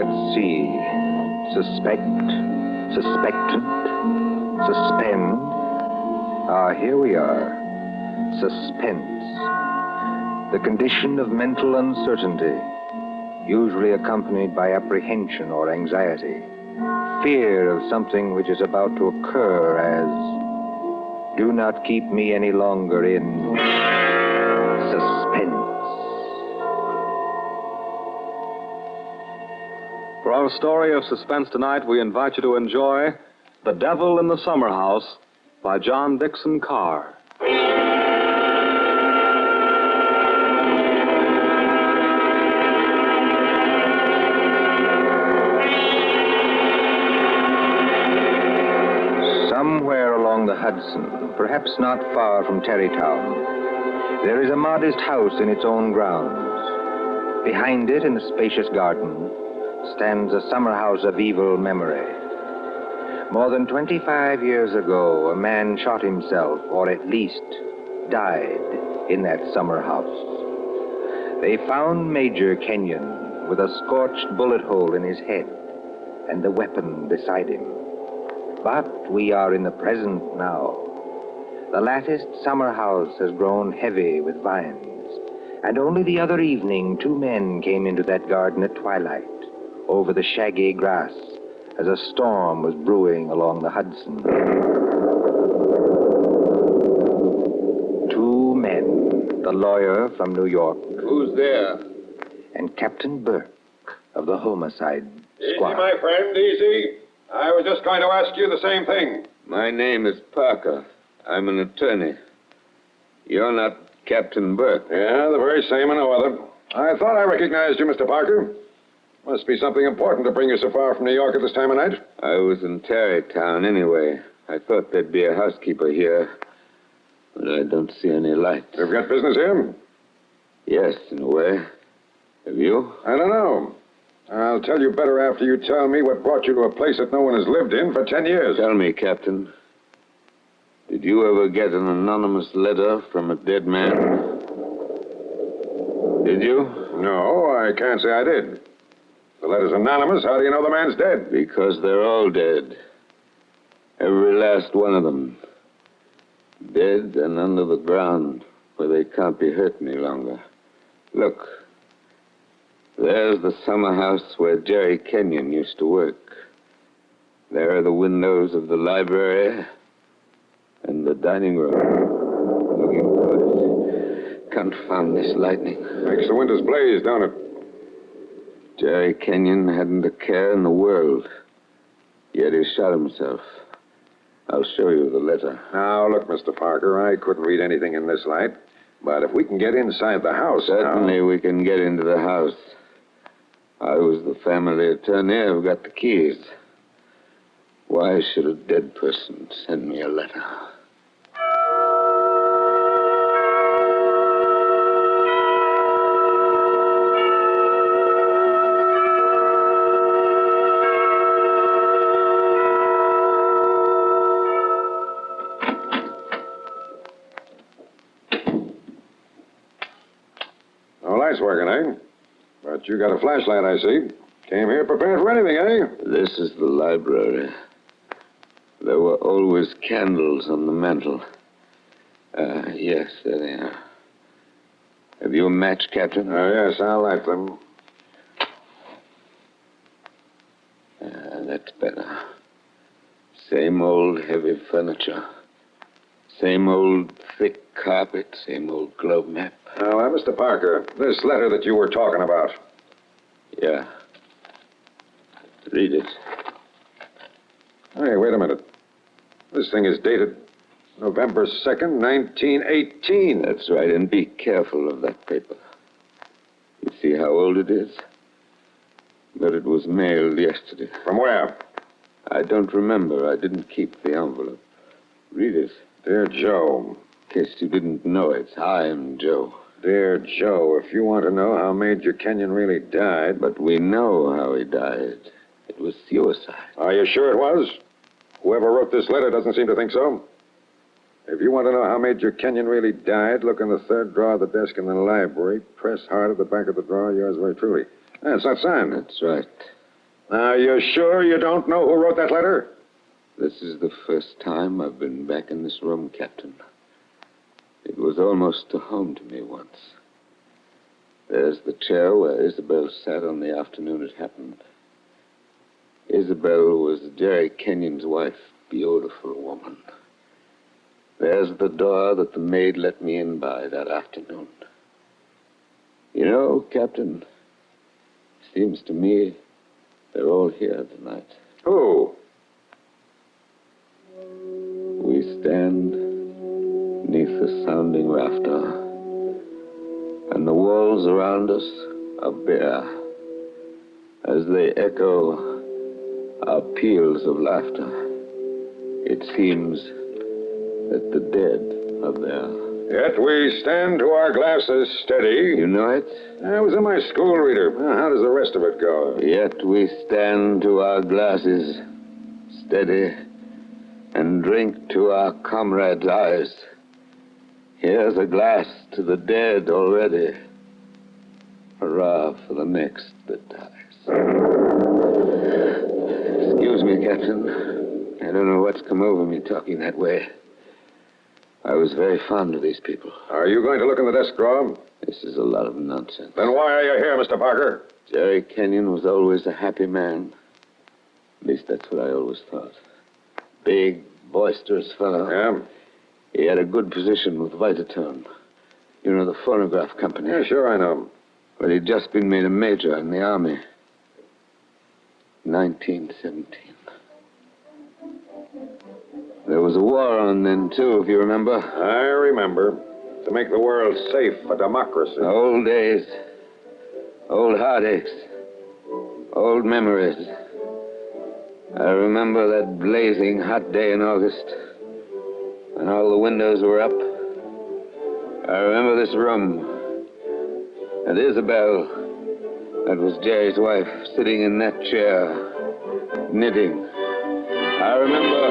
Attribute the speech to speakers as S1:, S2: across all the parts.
S1: Let's see. Suspect, suspectant, suspend. Here we are. Suspense. The condition of mental uncertainty, usually accompanied by apprehension or anxiety. Fear of something which is about to occur, as do not keep me any longer in suspense.
S2: For our story of suspense tonight, we invite you to enjoy The Devil in the Summer House by John Dixon Carr.
S1: Somewhere along the Hudson, perhaps not far from Tarrytown, there is a modest house in its own grounds. Behind it, in a spacious garden, stands a summer house of evil memory. More than 25 years ago, a man shot himself, or at least died, in that summer house. They found Major Kenyon with a scorched bullet hole in his head and the weapon beside him. But we are in the present now. The latticed summer house has grown heavy with vines, and only the other evening 2 men came into that garden at twilight, over the shaggy grass, as a storm was brewing along the Hudson. 2 men, the lawyer from New York.
S3: Who's there?
S1: And Captain Burke of the homicide squad.
S3: Easy, my friend, easy. I was just going to ask you the same thing.
S4: My name is Parker. I'm an attorney. You're not Captain Burke.
S3: Yeah, the very same and no other. I thought I recognized you, Mr. Parker. Must be something important to bring you so far from New York at this time of night.
S4: I was in Tarrytown anyway. I thought there'd be a housekeeper here, but I don't see any lights.
S3: You've got business here?
S4: Yes, in a way. Have you?
S3: I don't know. I'll tell you better after you tell me what brought you to a place that no one has lived in for 10 years.
S4: Tell me, Captain. Did you ever get an anonymous letter from a dead man? Did you?
S3: No, I can't say I did. The letter's anonymous. How do you know the man's dead?
S4: Because they're all dead. Every last one of them. Dead and under the ground, where they can't be hurt any longer. Look. There's the summer house where Jerry Kenyon used to work. There are the windows of the library and the dining room. Looking for it. Confound this lightning.
S3: Makes the windows blaze, don't it?
S4: Jerry Kenyon hadn't a care in the world. Yet he shot himself. I'll show you the letter.
S3: Now, look, Mr. Parker, I couldn't read anything in this light. But if we can get inside the house
S4: Certainly we can get into the house. I was the family attorney. I've got the keys. Why should a dead person send me a letter?
S3: No lights working, eh? But you got a flashlight, I see. Came here prepared for anything, eh?
S4: This is the library. There were always candles on the mantel. Yes, there they are. Have you a match, Captain?
S3: Yes, I'll light them.
S4: That's better. Same old heavy furniture. Same old thick carpet. Same old globe map.
S3: Now, Mr. Parker, this letter that you were talking about.
S4: Yeah. Read it.
S3: Hey, wait a minute. This thing is dated November 2nd, 1918.
S4: That's right, and be careful of that paper. You see how old it is? But it was mailed yesterday.
S3: From where?
S4: I don't remember. I didn't keep the envelope. Read it.
S3: Dear Joe.
S4: In case you didn't know it, I'm Joe.
S3: Dear Joe, if you want to know how Major Kenyon really died...
S4: But we know how he died. It was suicide.
S3: Are you sure it was? Whoever wrote this letter doesn't seem to think so. If you want to know how Major Kenyon really died, look in the third drawer of the desk in the library. Press hard at the back of the drawer. Yours very truly. It's not signed.
S4: That's right.
S3: Now, you're sure you don't know who wrote that letter?
S4: This is the first time I've been back in this room, Captain. It was almost a home to me once. There's the chair where Isabel sat on the afternoon it happened. Isabel was Jerry Kenyon's wife, beautiful woman. There's the door that the maid let me in by that afternoon. You know, Captain, seems to me they're all here tonight.
S3: Who?
S4: We stand beneath the sounding rafter, and the walls around us are bare as they echo our peals of laughter. It seems that the dead are there.
S3: Yet we stand to our glasses steady.
S4: You know it?
S3: I was in my school reader. How does the rest of it go?
S4: Yet we stand to our glasses steady and drink to our comrades' eyes. Here's a glass to the dead already. Hurrah for the next that dies. Excuse me, Captain. I don't know what's come over me talking that way. I was very fond of these people.
S3: Are you going to look in the desk drawer?
S4: This is a lot of nonsense.
S3: Then why are you here, Mr. Parker?
S4: Jerry Kenyon was always a happy man. At least that's what I always thought. Big, boisterous fellow.
S3: Yeah?
S4: He had a good position with Vitaton. You know, the phonograph company.
S3: Yeah, sure, I know.
S4: But he'd just been made a major in the army. 1917. There was a war on then, too, if you remember.
S3: I remember. To make the world safe for democracy.
S4: Old days. Old heartaches. Old memories. I remember that blazing hot day in August when all the windows were up. I remember this room. And Isabel, that was Jerry's wife, sitting in that chair, knitting. I remember...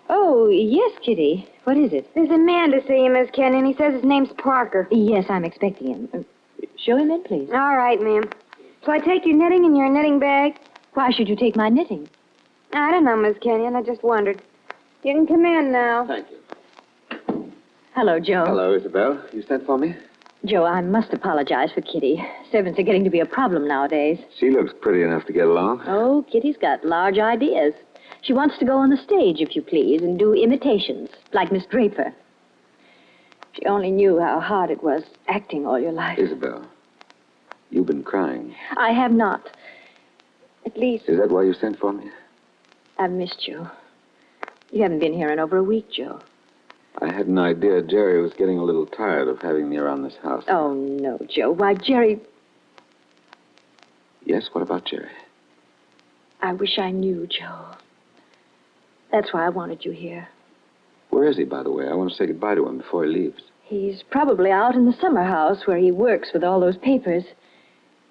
S5: Oh, yes, Kitty. What is it?
S6: There's a man to see you, Miss Kenyon. He says his name's Parker.
S5: Yes, I'm expecting him. Show him in, please.
S6: All right, ma'am. Shall I take your knitting in your knitting bag?
S5: Why should you take my knitting?
S6: I don't know, Miss Kenyon. I just wondered. You can come in now.
S4: Thank you.
S5: Hello, Joe.
S4: Hello, Isabel. You sent for me?
S5: Joe, I must apologize for Kitty. Servants are getting to be a problem nowadays.
S4: She looks pretty enough to get along.
S5: Oh, Kitty's got large ideas. She wants to go on the stage, if you please, and do imitations, like Miss Draper. She only knew how hard it was acting all your life.
S4: Isabel, you've been crying.
S5: I have not. At least,
S4: Is that why you sent for me?
S5: I've missed you. You haven't been here in over a week, Joe.
S4: I had an idea Jerry was getting a little tired of having me around this house.
S5: Oh, no, Joe. Why, Jerry...
S4: Yes, what about Jerry?
S5: I wish I knew, Joe. That's why I wanted you here.
S4: Where is he, by the way? I want to say goodbye to him before he leaves.
S5: He's probably out in the summer house where he works with all those papers.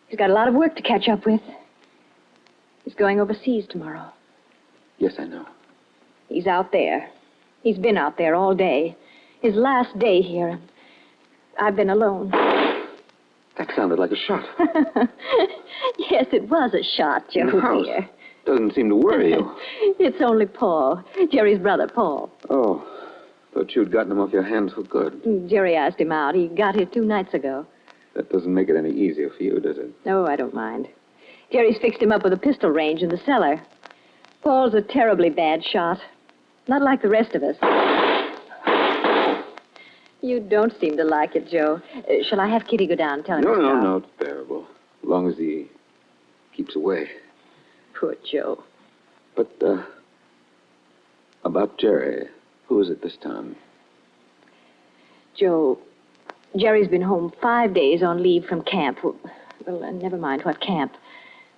S5: He's got a lot of work to catch up with. He's going overseas tomorrow.
S4: Yes, I know.
S5: He's out there. He's been out there all day. His last day here, and I've been alone.
S4: That sounded like a shot.
S5: Yes, it was a shot, Joe,
S4: In the house.
S5: dear.
S4: Doesn't seem to worry you.
S5: It's only Paul, Jerry's brother, Paul.
S4: Oh, thought you'd gotten him off your hands for good.
S5: Jerry asked him out. He got here 2 nights ago.
S4: That doesn't make it any easier for you, does it?
S5: No, I don't mind. Jerry's fixed him up with a pistol range in the cellar. Paul's a terribly bad shot. Not like the rest of us. You don't seem to like it, Joe. Shall I have Kitty go down and tell him to stop?
S4: No, it's bearable. As long as he keeps away.
S5: Poor Joe.
S4: But, about Jerry, who is it this time?
S5: Joe, Jerry's been home 5 days on leave from camp. Well, never mind what camp.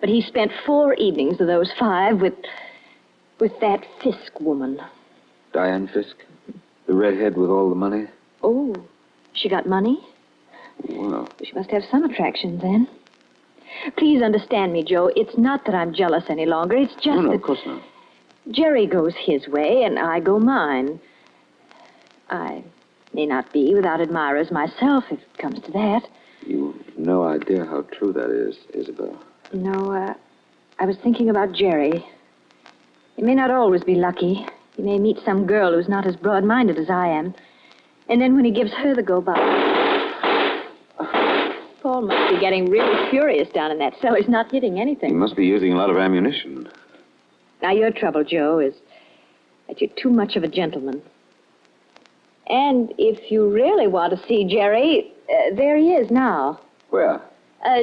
S5: But he spent 4 evenings of those 5 with that Fisk woman.
S4: Diane Fisk? The redhead with all the money?
S5: Oh, she got money?
S4: Well,
S5: She must have some attraction then. Please understand me, Joe. It's not that I'm jealous any longer. It's just
S4: No,
S5: that
S4: of course not.
S5: Jerry goes his way and I go mine. I may not be without admirers myself, if it comes to that.
S4: You've no idea how true that is, Isabel.
S5: No, I was thinking about Jerry. He may not always be lucky. He may meet some girl who's not as broad-minded as I am. And then when he gives her the go-by... Paul must be getting really furious down in that cell. He's not hitting
S4: He
S5: anything.
S4: must be using a lot of ammunition.
S5: Now, your trouble, Joe, is that you're too much of a gentleman. And if you really want to see Jerry, there he is now.
S4: Where?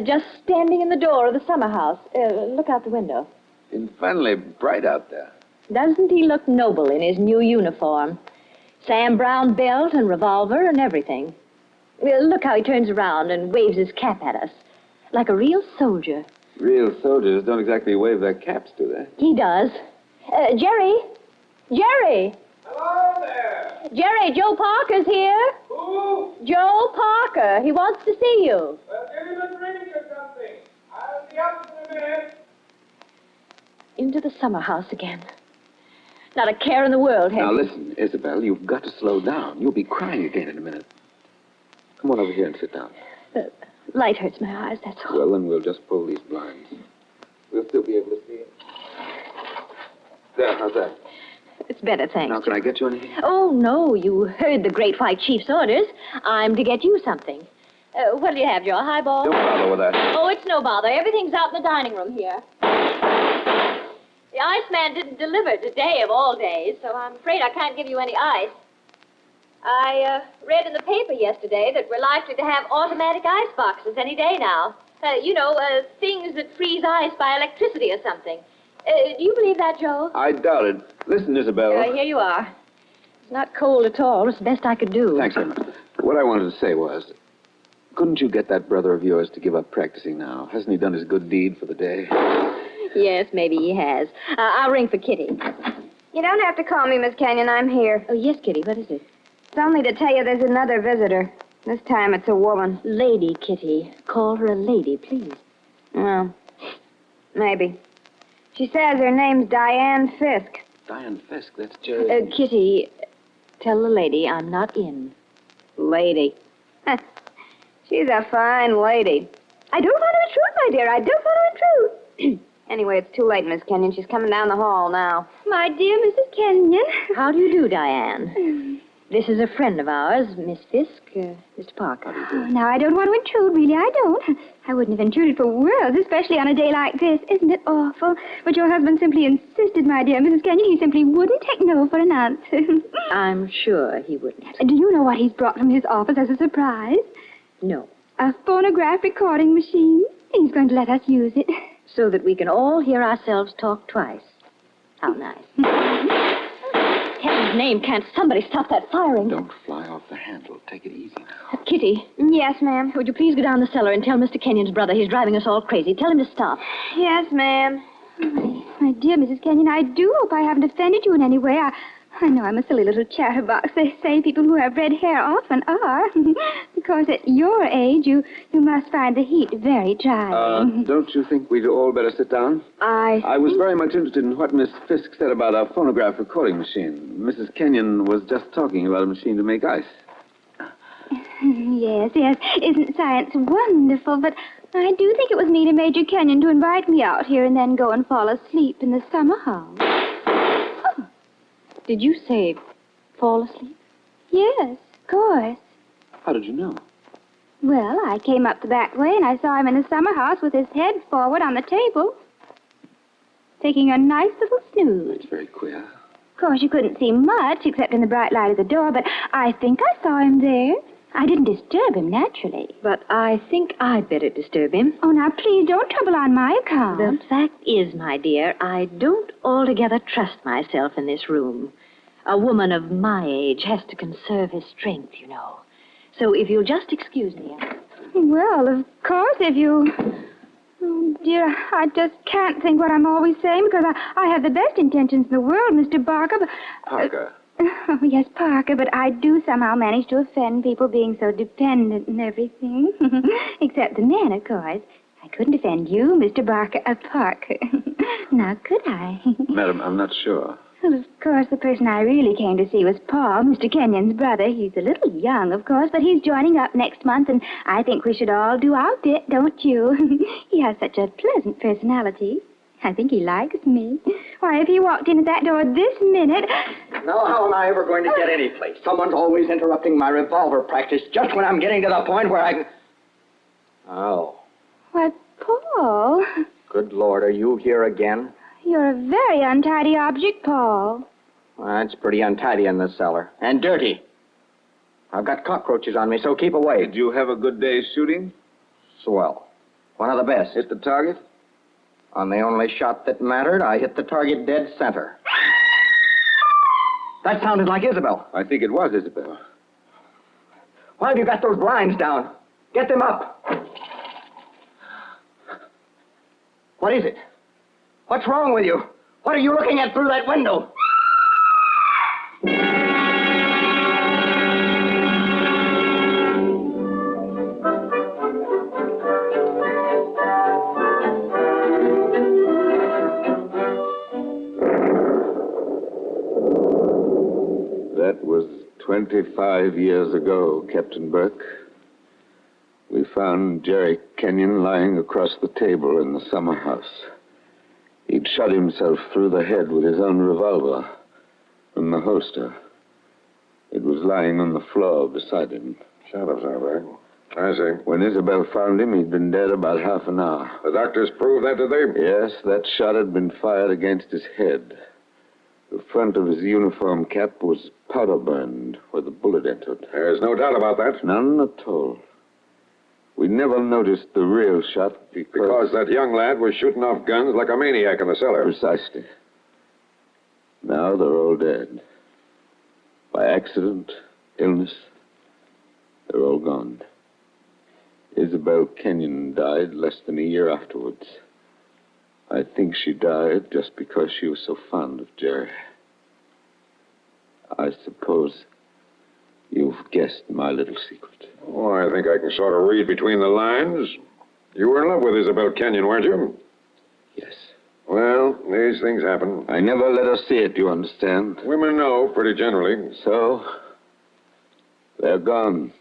S5: Just standing in the door of the summer house. Look out the window.
S4: Infernally bright out there.
S5: Doesn't he look noble in his new uniform? Sam Brown belt and revolver and everything. Look how he turns around and waves his cap at us. Like a real soldier.
S4: Real soldiers don't exactly wave their caps, do they?
S5: He does. Jerry? Jerry!
S7: Hello there.
S5: Jerry, Joe Parker's here.
S7: Who?
S5: Joe Parker. He wants to see you.
S7: Well, give him a drink or something. I'll be up in a minute.
S5: Into the summer house again. Not a care in the world,
S4: Now,
S5: Henry.
S4: listen, Isabel, you've got to slow down. You'll be crying again in a minute. Come on over here and sit down.
S5: The light hurts my eyes, that's all.
S4: Well, then we'll just pull these blinds. We'll still be able to see it. There, how's that?
S5: It's better, thanks.
S4: Now, can I get you anything?
S5: Oh, no, you heard the Great White Chief's orders. I'm to get you something. What do you have, Joe? A highball?
S4: Don't bother with that.
S5: Oh, it's no bother. Everything's out in the dining room here. The iceman didn't deliver today of all days, so I'm afraid I can't give you any ice. I read in the paper yesterday that we're likely to have automatic ice boxes any day now. Things that freeze ice by electricity or something. Do you believe that, Joe?
S4: I doubt it. Listen, Isabel.
S5: Here you are. It's not cold at all. It's the best I could do.
S4: Thanks, Emma. What I wanted to say was, couldn't you get that brother of yours to give up practicing now? Hasn't he done his good deed for the day?
S5: Yes, maybe he has. I'll ring for Kitty.
S6: You don't have to call me, Miss Kenyon. I'm here.
S5: Oh, yes, Kitty. What is it?
S6: It's only to tell you there's another visitor. This time it's a woman.
S5: Lady, Kitty. Call her a lady, please.
S6: Well, maybe. She says her name's Diane Fisk.
S4: Diane Fisk, that's Jerry.
S5: Kitty, tell the lady I'm not in.
S6: Lady. She's a fine lady. I don't want to intrude, my dear. I don't want to intrude. Anyway, it's too late, Miss Kenyon. She's coming down the hall now. My dear Mrs. Kenyon.
S5: How do you do, Diane? This is a friend of ours, Miss Fisk, Mr. Parker.
S8: Oh, now, I don't want to intrude, really, I don't. I wouldn't have intruded for worlds, especially on a day like this. Isn't it awful? But your husband simply insisted, my dear Mrs. Kenyon, he simply wouldn't take no for an answer.
S5: I'm sure he wouldn't.
S8: Do you know what he's brought from his office as a surprise?
S5: No.
S8: A phonograph recording machine. He's going to let us use it.
S5: So that we can all hear ourselves talk twice. How nice. Heaven's name, can't somebody stop that firing?
S4: Don't fly off the handle. Take it easy now.
S5: Kitty,
S6: Yes, ma'am.
S5: would you please go down the cellar and tell Mr. Kenyon's brother he's driving us all crazy. Tell him to stop.
S6: Yes, ma'am.
S8: My dear Mrs. Kenyon, I do hope I haven't offended you in any way. I know I'm a silly little chatterbox. They say people who have red hair often are. Because at your age, you must find the heat very trying.
S4: Don't you think we'd all better sit down? I was very much interested in what Miss Fisk said about a phonograph recording machine. Mrs. Kenyon was just talking about a machine to make ice.
S8: Yes. Isn't science wonderful? But I do think it was neat of Major Kenyon to invite me out here and then go and fall asleep in the summer house.
S5: Did you say fall asleep?
S8: Yes, of course.
S4: How did you know?
S8: Well, I came up the back way and I saw him in the summer house with his head forward on the table, taking a nice little snooze.
S4: It's very queer.
S8: Of course, you couldn't see much except in the bright light of the door, but I think I saw him there. I didn't disturb him, naturally.
S5: But I think I'd better disturb him.
S8: Oh, now, please don't trouble on my account.
S5: The fact is, my dear, I don't altogether trust myself in this room. A woman of my age has to conserve her strength, you know. So if you'll just excuse me.
S8: Well, of course, if you... Oh, dear, I just can't think what I'm always saying because I have the best intentions in the world, Mr. Barker, but...
S4: Parker.
S8: Oh, yes, Parker, but I do somehow manage to offend people being so dependent and everything. Except the men, of course. I couldn't defend you, Mr. Parker. Now, could I?
S4: Madam, I'm not sure.
S8: Well, of course, the person I really came to see was Paul, Mr. Kenyon's brother. He's a little young, of course, but he's joining up next month, and I think we should all do our bit, don't you? He has such a pleasant personality. I think he likes me. Why, if he walked in at that door this minute...
S9: Now, how am I ever going to get any place? Someone's always interrupting my revolver practice just when I'm getting to the point where I can... Oh,
S8: Why, Paul,
S9: good Lord, are you here again?
S8: you're a very untidy object, Paul.
S9: Well, it's pretty untidy in this cellar. And dirty. I've got cockroaches on me, so keep away.
S4: Did you have a good day shooting?
S9: Swell. One of the best.
S4: Hit the target?
S9: On the only shot that mattered, I hit the target dead center. That sounded like Isabel.
S4: I think it was Isabel.
S9: Why have you got those blinds down? Get them up. What is it? What's wrong with you? What are you looking at through that window?
S4: That was 25 years ago, Captain Burke. We found Jerry Kenyon lying across the table in the summer house. He'd shot himself through the head with his own revolver from the holster. It was lying on the floor beside him.
S3: Shut up, Zarberg. I see.
S4: When Isabel found him, he'd been dead about half an hour.
S3: The doctors proved that, did they?
S4: Yes, that shot had been fired against his head. The front of his uniform cap was powder burned where the bullet entered.
S3: There's no doubt about that.
S4: None at all. We never noticed the real shot
S3: Because that young lad was shooting off guns like a maniac in the cellar.
S4: Precisely. Now they're all dead. By accident, illness, they're all gone. Isabel Kenyon died less than a year afterwards. I think she died just because she was so fond of Jerry. I suppose you've guessed my little secret.
S3: Oh, I think I can sort of read between the lines. You were in love with Isabel Kenyon, weren't you?
S4: Yes.
S3: Well, these things happen.
S4: I never let her see it, you understand?
S3: Women know, pretty generally.
S4: So, they're gone.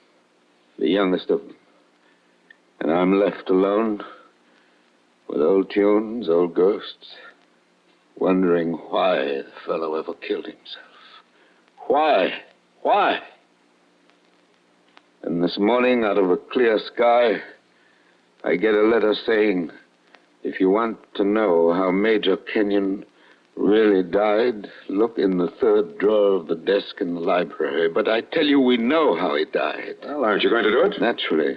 S4: The youngest of them. And I'm left alone with old tunes, old ghosts, wondering why the fellow ever killed himself. Why? Why? And this morning, out of a clear sky, I get a letter saying, if you want to know how Major Kenyon really died, look in the third drawer of the desk in the library. But I tell you, we know how he died.
S3: Well, aren't you going to do it?
S4: Naturally.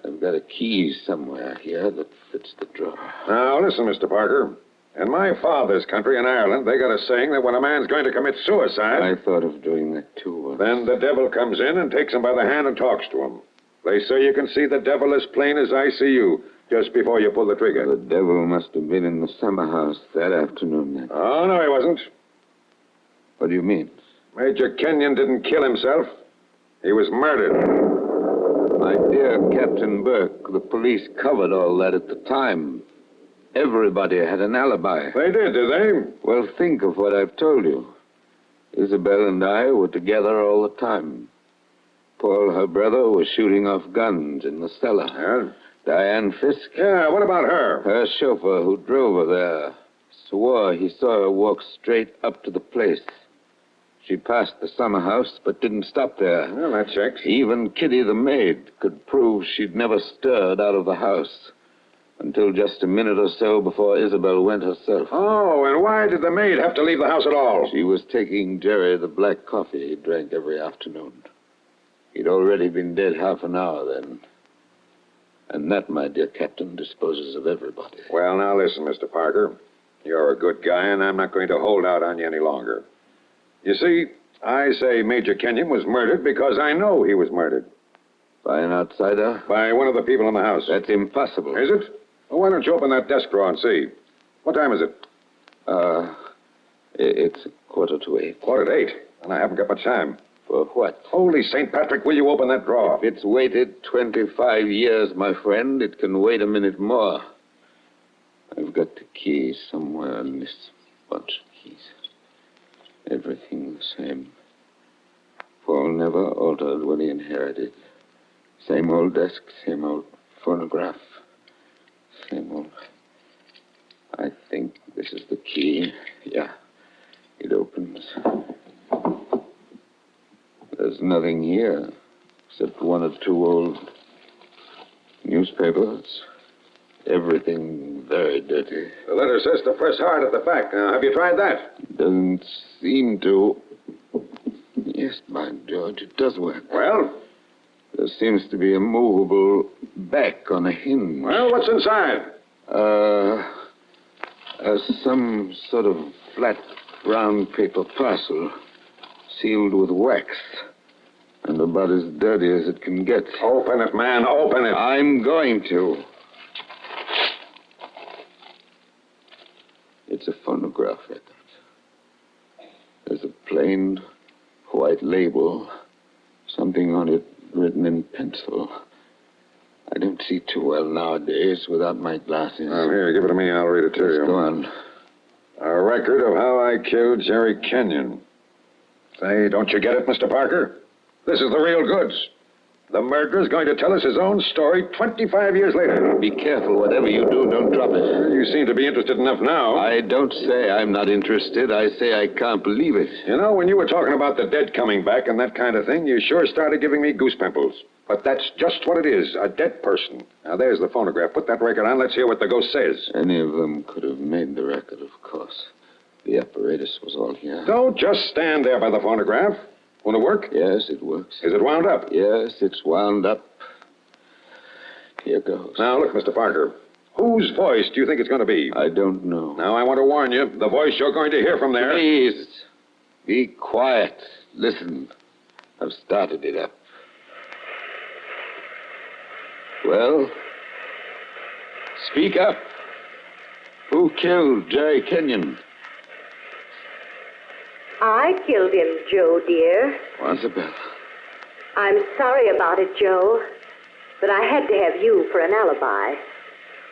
S4: I've got a key somewhere here that fits the drawer.
S3: Now, listen, Mr. Parker. In my father's country, in Ireland, they got a saying that when a man's going to commit suicide...
S4: I thought of doing that, too.
S3: Then the devil comes in and takes him by the hand and talks to him. They say you can see the devil as plain as I see you just before you pull the trigger.
S4: The devil must have been in the summer house that afternoon, then.
S3: Oh, no, he wasn't.
S4: What do you mean?
S3: Major Kenyon didn't kill himself. He was murdered.
S4: My dear Captain Burke, the police covered all that at the time. Everybody had an alibi.
S3: They did they?
S4: Well, think of what I've told you. Isabel and I were together all the time. Paul, her brother, was shooting off guns in the cellar.
S3: Yeah?
S4: Diane Fisk,
S3: Yeah, what about her?
S4: her chauffeur who drove her there, swore he saw her walk straight up to the place. She passed the summer house, but didn't stop there.
S3: Well, that checks.
S4: Even Kitty, the maid, could prove she'd never stirred out of the house until just a minute or so before Isabel went herself.
S3: Oh, and why did the maid have to leave the house at all?
S4: She was taking Jerry the black coffee he drank every afternoon. He'd already been dead half an hour then. And that, my dear Captain, disposes of everybody.
S3: Well, now listen, Mr. Parker. You're a good guy, and I'm not going to hold out on you any longer. You see, I say Major Kenyon was murdered because I know he was murdered.
S4: By an outsider?
S3: By one of the people in the house.
S4: That's impossible.
S3: Is it? Well, why don't you open that desk drawer and see? What time is it?
S4: It's 7:45.
S3: 7:45, and I haven't got much time.
S4: For For what?
S3: Holy St. Patrick, will you open that drawer?
S4: If it's waited 25 years, my friend, it can wait a minute more. I've got the key somewhere in this bunch of keys. Everything the same. Paul never altered what he inherited. Same old desk, same old phonograph. Same old... I think this is the key. Yeah, it opens. There's nothing here except one or two old newspapers. Everything very dirty.
S3: The letter says to press hard at the back. Now, have you tried that?
S4: Doesn't seem to. Yes, by George, it does work.
S3: Well?
S4: There seems to be a movable back on a hinge.
S3: Well, what's inside?
S4: Some sort of flat brown paper parcel sealed with wax and about as dirty as it can get.
S3: Open it, man. Open it.
S4: I'm going to. It's a phonograph record. There's a plain white label, something on it written in pencil. I don't see too well nowadays without my glasses.
S3: Oh, here, give it to me. I'll read it to you.
S4: Go on.
S3: A record of how I killed Jerry Kenyon. Say, don't you get it, Mr. Parker? This is the real goods. The murderer's going to tell us his own story 25 years later.
S4: Be careful. Whatever you do, don't drop it.
S3: You seem to be interested enough now.
S4: I don't say I'm not interested. I say I can't believe it.
S3: You know, when you were talking about the dead coming back and that kind of thing, you sure started giving me goose pimples. But that's just what it is, a dead person. Now, there's the phonograph. Put that record on. Let's hear what the ghost says.
S4: Any of them could have made the record, of course. The apparatus was all here.
S3: Don't just stand there by the phonograph. Won't it work?
S4: Yes, it works.
S3: Is it wound up?
S4: Yes, it's wound up. Here goes.
S3: Now, look, Mr. Parker. Whose voice do you think it's going to be?
S4: I don't know.
S3: Now, I want to warn you. The voice you're going to hear from there...
S4: Please, be quiet. Listen. I've started it up. Well, speak up. Who killed Jerry Kenyon?
S10: I killed him, Joe, dear.
S4: Isabel.
S10: I'm sorry about it, Joe, but I had to have you for an alibi.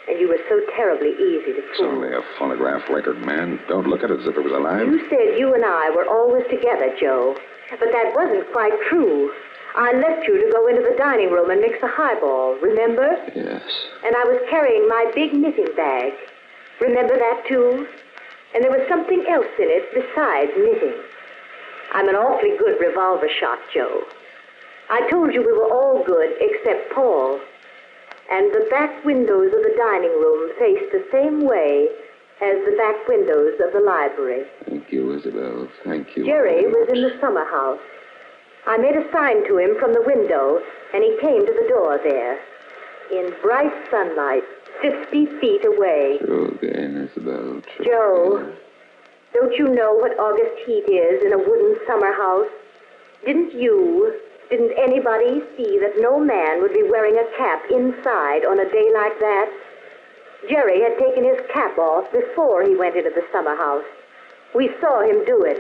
S10: And you were so terribly easy to
S3: It's
S10: fool.
S3: only a phonograph record, man. Don't look at it as if it was alive.
S10: You said you and I were always together, Joe, but that wasn't quite true. I left you to go into the dining room and mix a highball, remember?
S4: Yes.
S10: And I was carrying my big knitting bag. Remember that, too? And there was something else in it besides knitting. I'm an awfully good revolver shot, Joe. I told you we were all good except Paul. And the back windows of the dining room faced the same way as the back windows of the library.
S4: Thank you, Isabel. Thank you.
S10: Jerry was in the summer house. I made a sign to him from the window, and he came to the door there. In bright sunlight, 50 feet away.
S4: True again, Isabel. True
S10: Joe,
S4: again.
S10: don't you know what August heat is in a wooden summer house? Didn't anybody see that no man would be wearing a cap inside on a day like that? Jerry had taken his cap off before he went into the summer house. We saw him do it.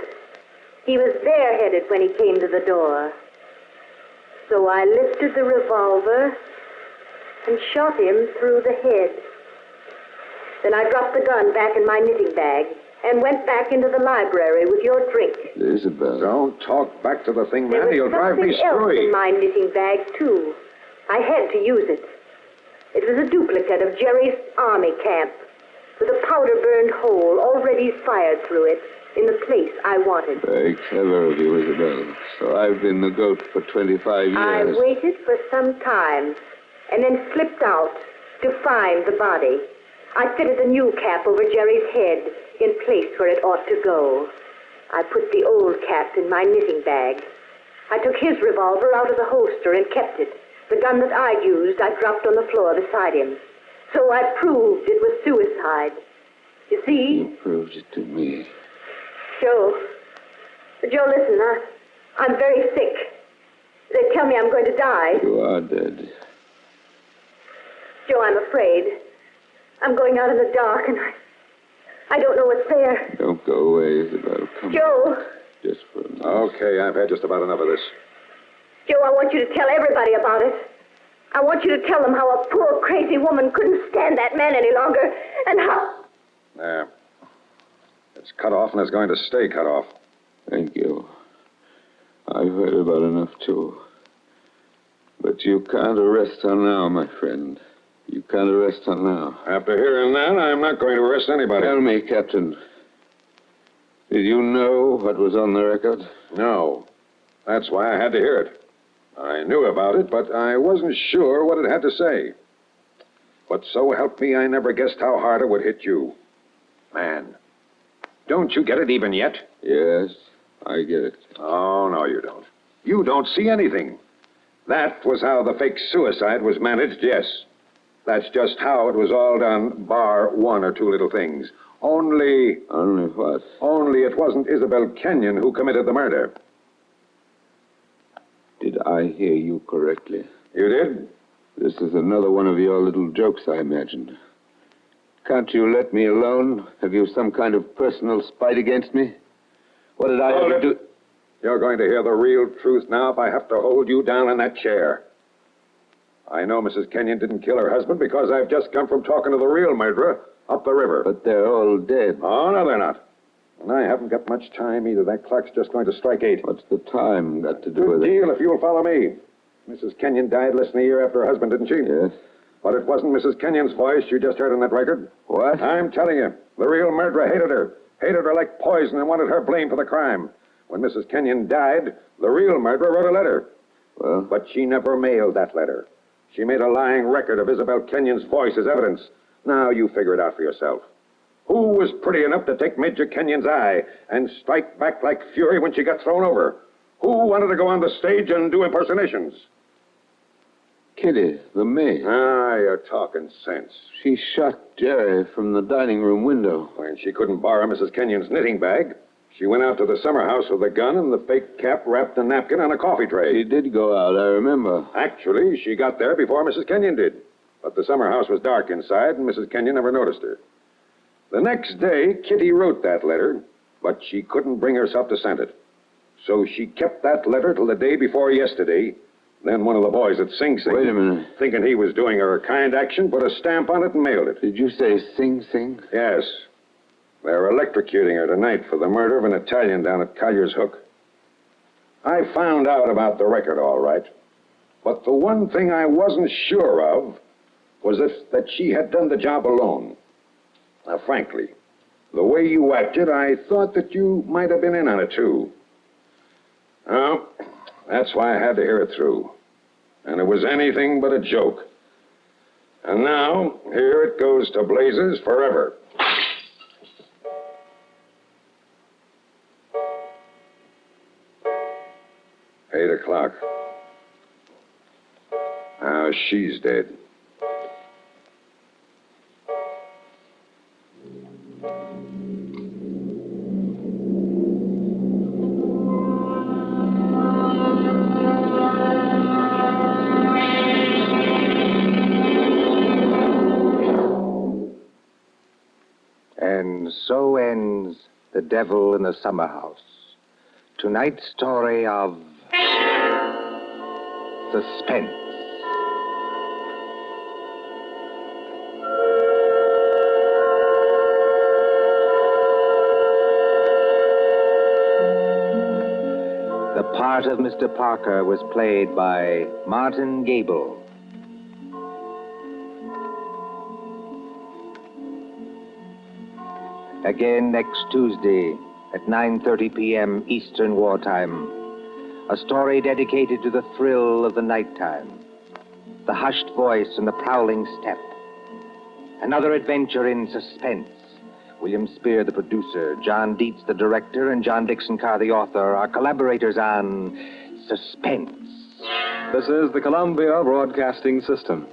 S10: He was bareheaded when he came to the door. So I lifted the revolver and shot him through the head. Then I dropped the gun back in my knitting bag and went back into the library with your drink.
S4: Isabel.
S3: Don't talk back to the thing,
S10: There
S3: man.
S10: was
S3: You'll drive me
S10: something else
S3: screwy.
S10: in my knitting bag, too. I had to use it. It was a duplicate of Jerry's army camp with a powder-burned hole already fired through it in the place I wanted.
S4: Very clever of you, Isabel. So I've been the goat for 25 years.
S10: I waited for some time and then slipped out to find the body. I fitted the new cap over Jerry's head in place where it ought to go. I put the old cap in my knitting bag. I took his revolver out of the holster and kept it. The gun that I'd used, I dropped on the floor beside him. So I proved it was suicide. You see?
S4: You proved it to me.
S10: Joe, listen, I'm very sick. They tell me I'm going to die.
S4: You are dead.
S10: Joe, I'm afraid. I'm going out in the dark, and I don't know what's there.
S4: Don't go away, Isabel. Come on.
S10: Joe,
S4: Just for a minute.
S3: Okay, I've had just about enough of this.
S10: Joe, I want you to tell everybody about it. I want you to tell them how a poor, crazy woman couldn't stand that man any longer, and how...
S3: There. It's cut off and it's going to stay cut off.
S4: Thank you. I've heard about enough, too. But you can't arrest her now, my friend. You can't arrest her now.
S3: After hearing that, I'm not going to arrest anybody.
S4: Tell me, Captain. Did you know what was on the record?
S3: No. That's why I had to hear it. I knew about it, but I wasn't sure what it had to say. But so help me, I never guessed how hard it would hit you. Man, don't you get it even yet?
S4: Yes, I get it.
S3: Oh, no, you don't. You don't see anything. That was how the fake suicide was managed, yes. That's just how it was all done, bar one or two little things. Only
S4: what?
S3: Only it wasn't Isabel Kenyon who committed the murder.
S4: Did I hear you correctly?
S3: You did?
S4: This is another one of your little jokes, I imagine. Can't you let me alone? Have you some kind of personal spite against me? What did I ever do?
S3: You're going to hear the real truth now if I have to hold you down in that chair. I know Mrs. Kenyon didn't kill her husband because I've just come from talking to the real murderer up the river.
S4: But they're all dead.
S3: Oh, no, they're not. And I haven't got much time either. That clock's just going to strike 8.
S4: What's the time got to do with
S3: Good
S4: it?
S3: deal if you'll follow me. Mrs. Kenyon died less than a year after her husband, didn't she?
S4: Yes.
S3: But it wasn't Mrs. Kenyon's voice you just heard on that record.
S4: What?
S3: I'm telling you, the real murderer hated her. Hated her like poison and wanted her blamed for the crime. When Mrs. Kenyon died, the real murderer wrote a letter.
S4: Well?
S3: But she never mailed that letter. She made a lying record of Isabel Kenyon's voice as evidence. Now you figure it out for yourself. Who was pretty enough to take Major Kenyon's eye and strike back like fury when she got thrown over? Who wanted to go on the stage and do impersonations?
S4: Kitty, the maid.
S3: Ah, you're talking sense.
S4: She shot Jerry from the dining room window.
S3: When she couldn't borrow Mrs. Kenyon's knitting bag, she went out to the summer house with a gun and the fake cap wrapped a napkin on a coffee tray.
S4: She did go out, I remember.
S3: Actually, she got there before Mrs. Kenyon did. But the summer house was dark inside, and Mrs. Kenyon never noticed her. The next day, Kitty wrote that letter, but she couldn't bring herself to send it. So she kept that letter till the day before yesterday. Then one of the boys at Sing Sing...
S4: Wait a minute.
S3: Thinking he was doing her a kind action, put a stamp on it and mailed it.
S4: Did you say Sing Sing?
S3: Yes. They're electrocuting her tonight for the murder of an Italian down at Collier's Hook. I found out about the record, all right. But the one thing I wasn't sure of was that she had done the job alone. Now, frankly, the way you acted, I thought that you might have been in on it, too. Well, that's why I had to hear it through. And it was anything but a joke. And now, here it goes to blazes forever. $8:00. Now she's dead.
S1: And so ends The Devil in the Summer House. Tonight's story of Suspense. The part of Mr. Parker was played by Martin Gable. Again next Tuesday at 9:30 p.m. Eastern Wartime. A story dedicated to the thrill of the nighttime, the hushed voice and the prowling step. Another adventure in suspense. William Spear, the producer, John Dietz, the director, and John Dixon Carr, the author, are collaborators on Suspense.
S2: This is the Columbia Broadcasting System.